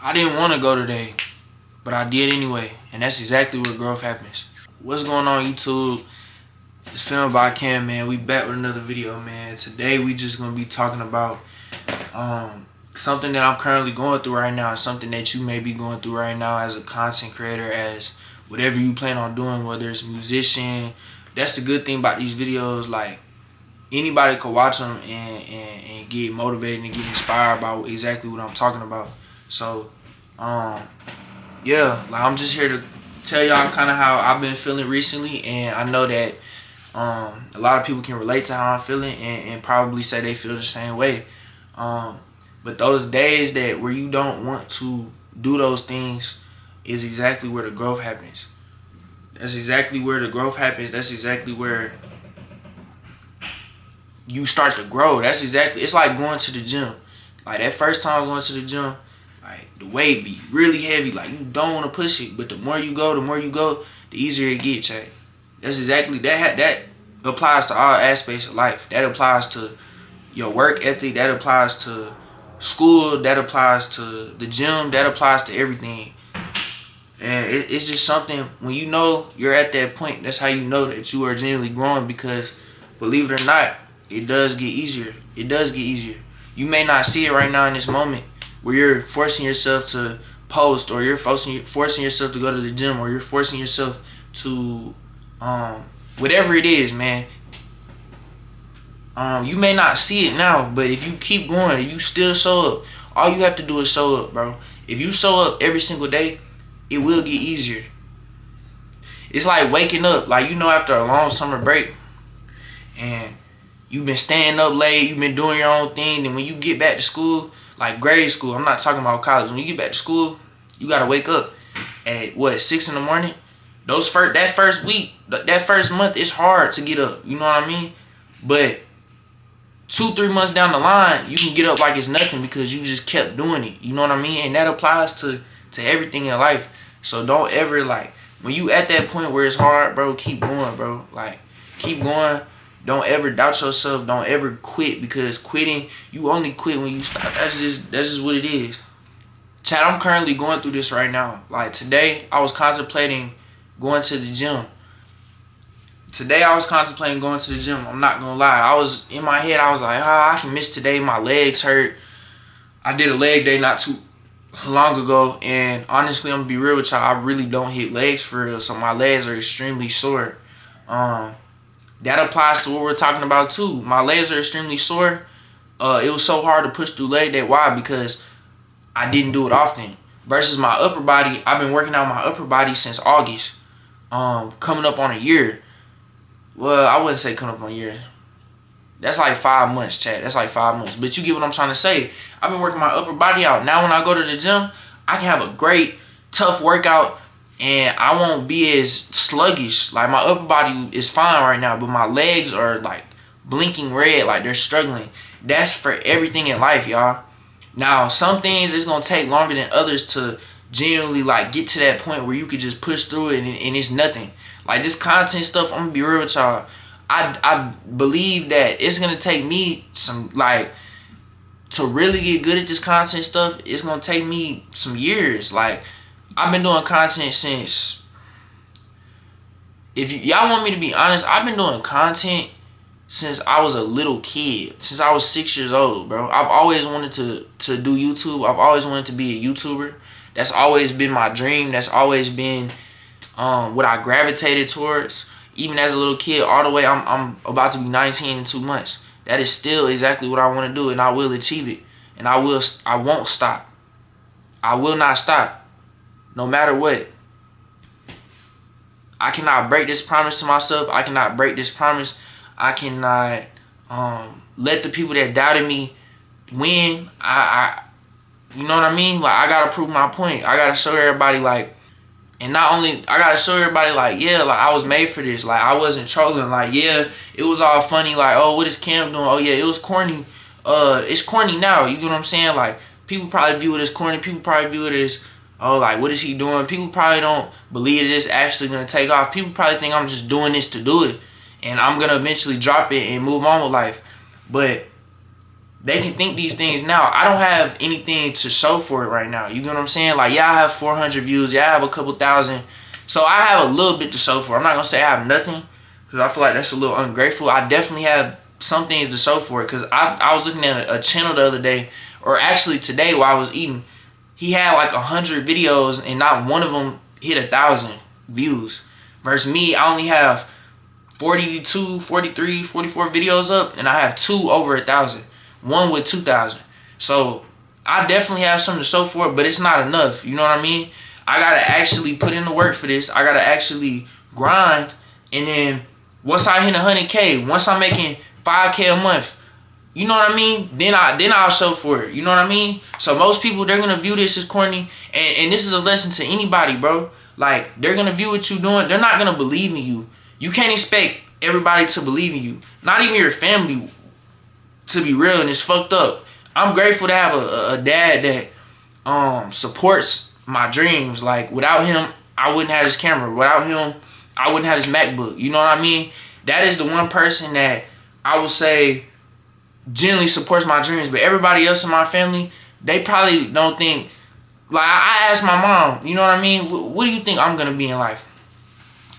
I didn't want to go today, but I did anyway, and that's exactly where growth happens. What's going on, YouTube? It's Filmed by Cam, man. We back with another video, man. Today we just gonna be talking about something that I'm currently going through right now, something that you may be going through right now as a content creator, as whatever you plan on doing, whether it's musician. That's the good thing about these videos, like anybody could watch them and get motivated and get inspired by exactly what I'm talking about. So yeah, like I'm just here to tell y'all kind of how I've been feeling recently, and I know that a lot of people can relate to how I'm feeling and probably say they feel the same way. But those days that where you don't want to do those things is exactly where the growth happens. That's exactly where the growth happens. That's exactly where you start to grow. That's exactly, it's like going to the gym. Like that first time going to the gym, like the weight be really heavy, like you don't want to push it, but the more you go, the easier it gets, right? That's exactly, that applies to all aspects of life. That applies to your work ethic, that applies to school, that applies to the gym, that applies to everything. And it's just something, when you know you're at that point, that's how you know that you are genuinely growing, because believe it or not, it does get easier. It does get easier. You may not see it right now in this moment where you're forcing yourself to post, or you're forcing yourself to go to the gym, or you're forcing yourself to whatever it is, man. You may not see it now, but if you keep going, you still show up. All you have to do is show up, bro. If you show up every single day, it will get easier. It's like waking up, like, you know, after a long summer break and you've been staying up late, you've been doing your own thing, and when you get back to school, like grade school, I'm not talking about college, when you get back to school, you gotta wake up at what, 6 in the morning? That first week, that first month, it's hard to get up, you know what I mean? But 2-3 months down the line, you can get up like it's nothing because you just kept doing it, you know what I mean? And that applies to everything in life. So don't ever, like, when you at that point where it's hard, bro, keep going, bro. Like, keep going. Don't ever doubt yourself. Don't ever quit, because quitting, you only quit when you stop. That's just what it is. Chat, I'm currently going through this right now. Like today, I was contemplating going to the gym. I'm not gonna lie. I was in my head, I was like, I can miss today. My legs hurt. I did a leg day not too long ago, and honestly, I'm gonna be real with y'all, I really don't hit legs for real, so my legs are extremely sore. That applies to what we're talking about too. My legs are extremely sore. It was so hard to push through leg day. Why? Because I didn't do it often. Versus my upper body, I've been working out my upper body since August. Coming up on a year. Well, I wouldn't say coming up on a year. That's like 5 months, chat. That's like 5 months. But you get what I'm trying to say. I've been working my upper body out. Now when I go to the gym, I can have a great, tough workout, and I won't be as sluggish. Like, my upper body is fine right now, but my legs are like blinking red, like they're struggling. That's for everything in life, y'all. Now, some things it's gonna take longer than others to genuinely like get to that point where you could just push through it and it's nothing. Like this content stuff, I'm gonna be real with y'all. I believe that it's gonna take me some, like, to really get good at this content stuff, it's gonna take me some years. Like, I've been doing content since, if y'all want me to be honest, I've been doing content since I was a little kid, since I was 6 years old, bro. I've always wanted to do YouTube. I've always wanted to be a YouTuber. That's always been my dream. That's always been what I gravitated towards. Even as a little kid, all the way, I'm about to be 19 in 2 months. That is still exactly what I want to do, and I will achieve it. And I won't stop. I will not stop, no matter what. I cannot break this promise to myself. I cannot break this promise. I cannot let the people that doubted me win. You know what I mean? Like, I gotta prove my point. I gotta show everybody, like, and not only, I gotta show everybody, like, yeah, like, I was made for this. Like, I wasn't trolling. Like, yeah, it was all funny. Like, oh, what is Cam doing? Oh, yeah, it was corny. It's corny now. You get what I'm saying? Like, people probably view it as corny. People probably view it as, oh, like, what is he doing? People probably don't believe that it's actually gonna take off. People probably think I'm just doing this to do it, and I'm gonna eventually drop it and move on with life. But they can think these things now. I don't have anything to show for it right now. You get what I'm saying? Like, yeah, I have 400 views. Yeah, I have a couple thousand. So I have a little bit to show for. I'm not going to say I have nothing, because I feel like that's a little ungrateful. I definitely have some things to show for it, because I was looking at a channel the other day, or actually today while I was eating. He had like 100 videos and not one of them hit 1,000 views. Versus me, I only have 42, 43, 44 videos up, and I have 2 over 1,000. One with 2,000. So I definitely have something to show for it, but it's not enough. You know what I mean? I gotta actually put in the work for this. I gotta actually grind, and then once I hit 100K, once I'm making 5K a month, you know what I mean? Then I'll show for it. You know what I mean? So most people, they're gonna view this as corny, and this is a lesson to anybody, bro. Like, they're gonna view what you're doing. They're not gonna believe in you. You can't expect everybody to believe in you. Not even your family, to be real, and it's fucked up. I'm grateful to have a dad that supports my dreams. Like, without him, I wouldn't have this camera. Without him, I wouldn't have this MacBook. You know what I mean? That is the one person that I would say generally supports my dreams. But everybody else in my family, they probably don't think. Like, I asked my mom, you know what I mean? What do you think I'm going to be in life?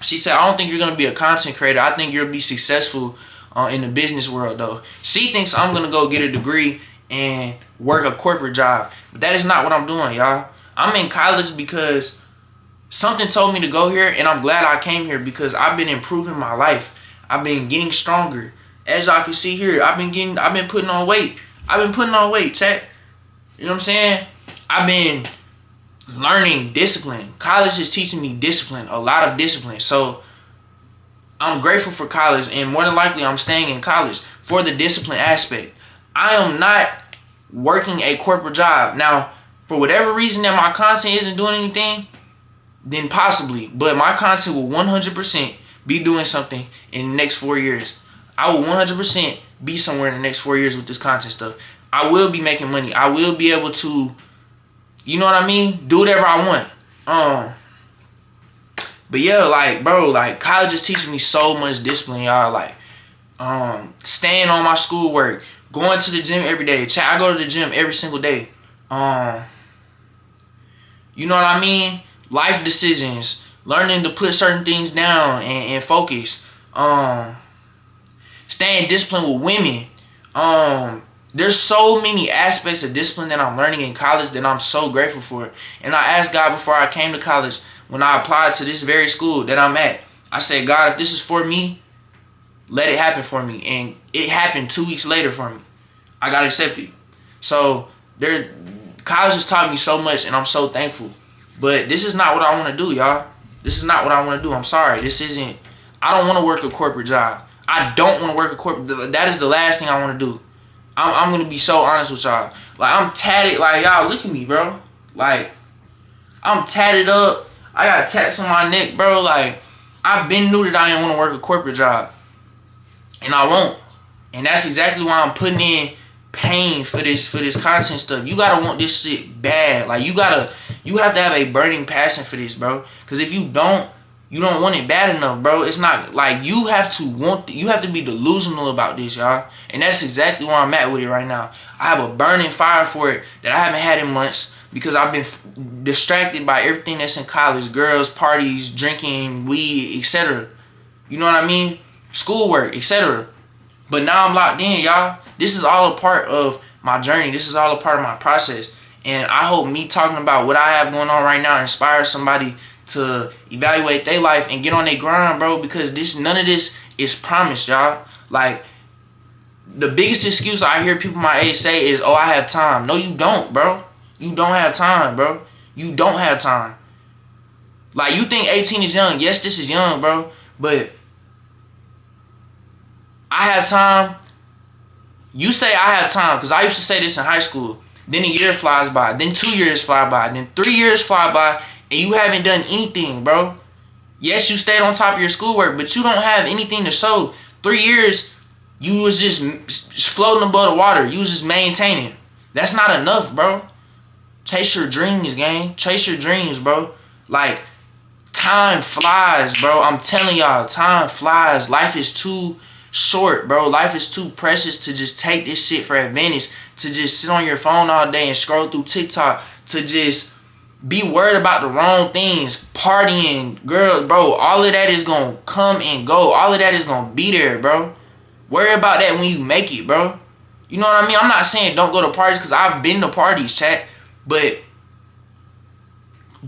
She said, I don't think you're going to be a content creator. I think you'll be successful in the business world, though. She thinks I'm going to go get a degree and work a corporate job. But that is not what I'm doing, y'all. I'm in college because something told me to go here, and I'm glad I came here because I've been improving my life. I've been getting stronger. As y'all can see here, I've been putting on weight. I've been putting on weight, chat. You know what I'm saying? I've been learning discipline. College is teaching me discipline, a lot of discipline. So I'm grateful for college, and more than likely I'm staying in college for the discipline aspect. I am not working a corporate job. Now, for whatever reason that my content isn't doing anything, then possibly. But my content will 100% be doing something in the next 4 years. I will 100% be somewhere in the next 4 years with this content stuff. I will be making money. I will be able to, you know what I mean, do whatever I want. But yeah, like, bro, like, college is teaching me so much discipline, y'all. Like, staying on my schoolwork, going to the gym every day. Chat, I go to the gym every single day. You know what I mean? Life decisions, learning to put certain things down and focus. Staying disciplined with women. There's so many aspects of discipline that I'm learning in college that I'm so grateful for. And I asked God before I came to college, when I applied to this very school that I'm at, I said, God, if this is for me, let it happen for me. And it happened 2 weeks later for me. I got accepted. So college has taught me so much, and I'm so thankful. But this is not what I want to do, y'all. This is not what I want to do. I'm sorry. I don't want to work a corporate job. I don't want to work a corporate. That is the last thing I want to do. I'm going to be so honest with y'all. Like, I'm tatted. Like, y'all, look at me, bro. Like, I'm tatted up. I got tats on my neck, bro. Like, I've been knew that I didn't want to work a corporate job. And I won't. And that's exactly why I'm putting in pain for this content stuff. You got to want this shit bad. Like, you have to have a burning passion for this, bro. Because if you don't want it bad enough, bro. It's not like you have to be delusional about this, y'all. And that's exactly where I'm at with it right now. I have a burning fire for it that I haven't had in months because I've been distracted by everything that's in college. Girls, parties, drinking, weed, etc. You know what I mean? Schoolwork, etc. But now I'm locked in, y'all. This is all a part of my journey. This is all a part of my process. And I hope me talking about what I have going on right now inspires somebody to evaluate their life and get on their grind, bro, because none of this is promised, y'all. Like, the biggest excuse I hear people my age say is, oh, I have time. No, you don't, bro. You don't have time, bro. You don't have time. Like, you think 18 is young. Yes, this is young, bro, but I have time. You say I have time, because I used to say this in high school. Then a year flies by. Then 2 years fly by. Then 3 years fly by. And you haven't done anything, bro. Yes, you stayed on top of your schoolwork, but you don't have anything to show. 3 years, you was just floating above the water. You was just maintaining. That's not enough, bro. Chase your dreams, gang. Chase your dreams, bro. Like, time flies, bro. I'm telling y'all, time flies. Life is too short, bro. Life is too precious to just take this shit for advantage, to just sit on your phone all day and scroll through TikTok, to just be worried about the wrong things, partying, girls, bro. All of that is gonna come and go. All of that is gonna be there, bro. Worry about that when you make it, bro. You know what I mean? I'm not saying don't go to parties, because I've been to parties, chat. But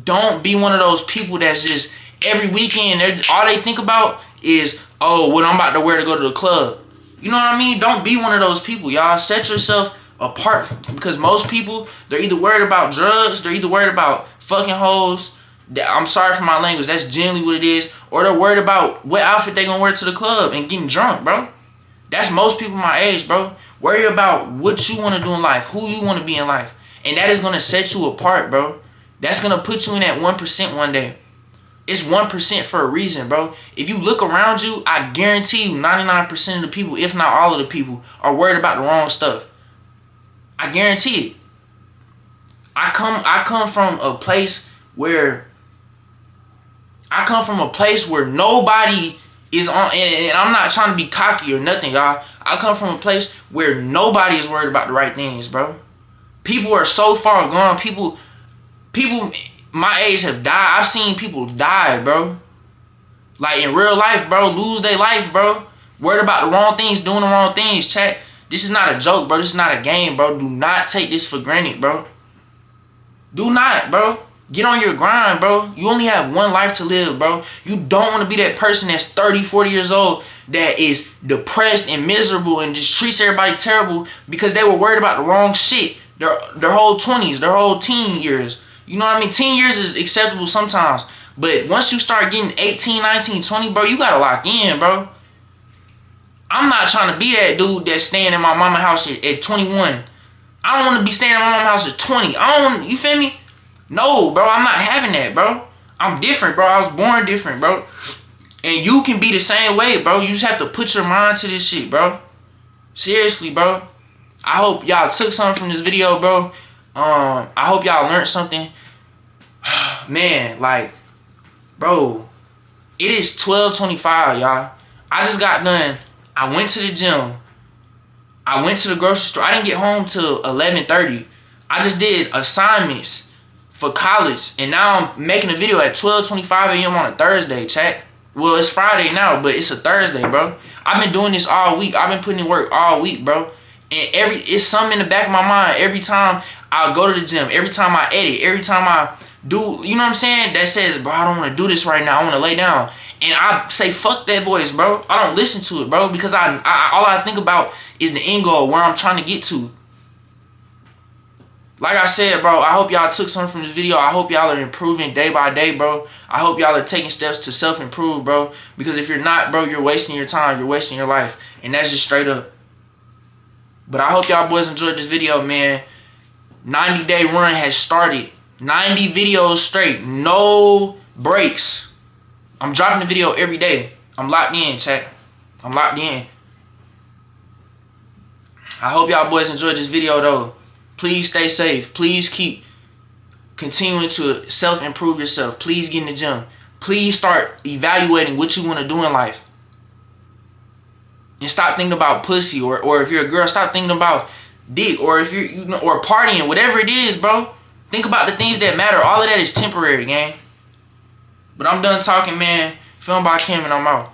don't be one of those people that's just every weekend, all they think about is, oh, what I'm about to wear to go to the club. You know what I mean? Don't be one of those people, y'all. Set yourself apart, because most people, they're either worried about drugs, they're either worried about fucking hoes. I'm sorry for my language, that's generally what it is. Or they're worried about what outfit they gonna wear to the club and getting drunk, bro. That's most people my age, bro. Worry about what you want to do in life, who you want to be in life. And that is going to set you apart, bro. That's going to put you in that 1% one day. It's 1% for a reason, bro. If you look around you, I guarantee you 99% of the people, if not all of the people, are worried about the wrong stuff. I guarantee it. I come from a place where nobody is on, and I'm not trying to be cocky or nothing, y'all. I come from a place where nobody is worried about the right things, bro. People are so far gone. People my age have died. I've seen people die, bro. Like in real life, bro. Lose their life, bro. Worried about the wrong things, doing the wrong things, chat. This is not a joke, bro. This is not a game, bro. Do not take this for granted, bro. Do not, bro. Get on your grind, bro. You only have one life to live, bro. You don't want to be that person that's 30, 40 years old that is depressed and miserable and just treats everybody terrible because they were worried about the wrong shit. Their whole 20s, their whole teen years. You know what I mean? Teen years is acceptable sometimes. But once you start getting 18, 19, 20, bro, you got to lock in, bro. I'm not trying to be that dude that's staying in my mama's house at 21. I don't want to be staying in my mama's house at 20. You feel me? No, bro, I'm not having that, bro. I'm different, bro. I was born different, bro. And you can be the same way, bro. You just have to put your mind to this shit, bro. Seriously, bro. I hope y'all took something from this video, bro. I hope y'all learned something. Man, like, bro, it is 12:25, y'all. I just got done. I went to the gym. I went to the grocery store. I didn't get home till 11:30. I just did assignments for college, and now I'm making a video at 12:25 a.m. on a Thursday, chat. Well, it's Friday now, but it's a Thursday, bro. I've been doing this all week. I've been putting in work all week, bro. And it's something in the back of my mind every time I go to the gym, every time I edit, every time I do, you know what I'm saying? That says, bro, I don't want to do this right now. I want to lay down. And I say, fuck that voice, bro. I don't listen to it, bro, because all I think about is the end goal, where I'm trying to get to. Like I said, bro, I hope y'all took something from this video. I hope y'all are improving day by day, bro. I hope y'all are taking steps to self-improve, bro. Because if you're not, bro, you're wasting your time. You're wasting your life. And that's just straight up. But I hope y'all boys enjoyed this video, man. 90-day run has started. 90 videos straight. No breaks. I'm dropping the video every day. I'm locked in, chat. I'm locked in. I hope y'all boys enjoyed this video, though. Please stay safe. Please keep continuing to self-improve yourself. Please get in the gym. Please start evaluating what you want to do in life. And stop thinking about pussy, or if you're a girl, stop thinking about dick, or if you're or partying, whatever it is, bro. Think about the things that matter. All of that is temporary, gang. But I'm done talking, man. Film by Cam, and I'm out.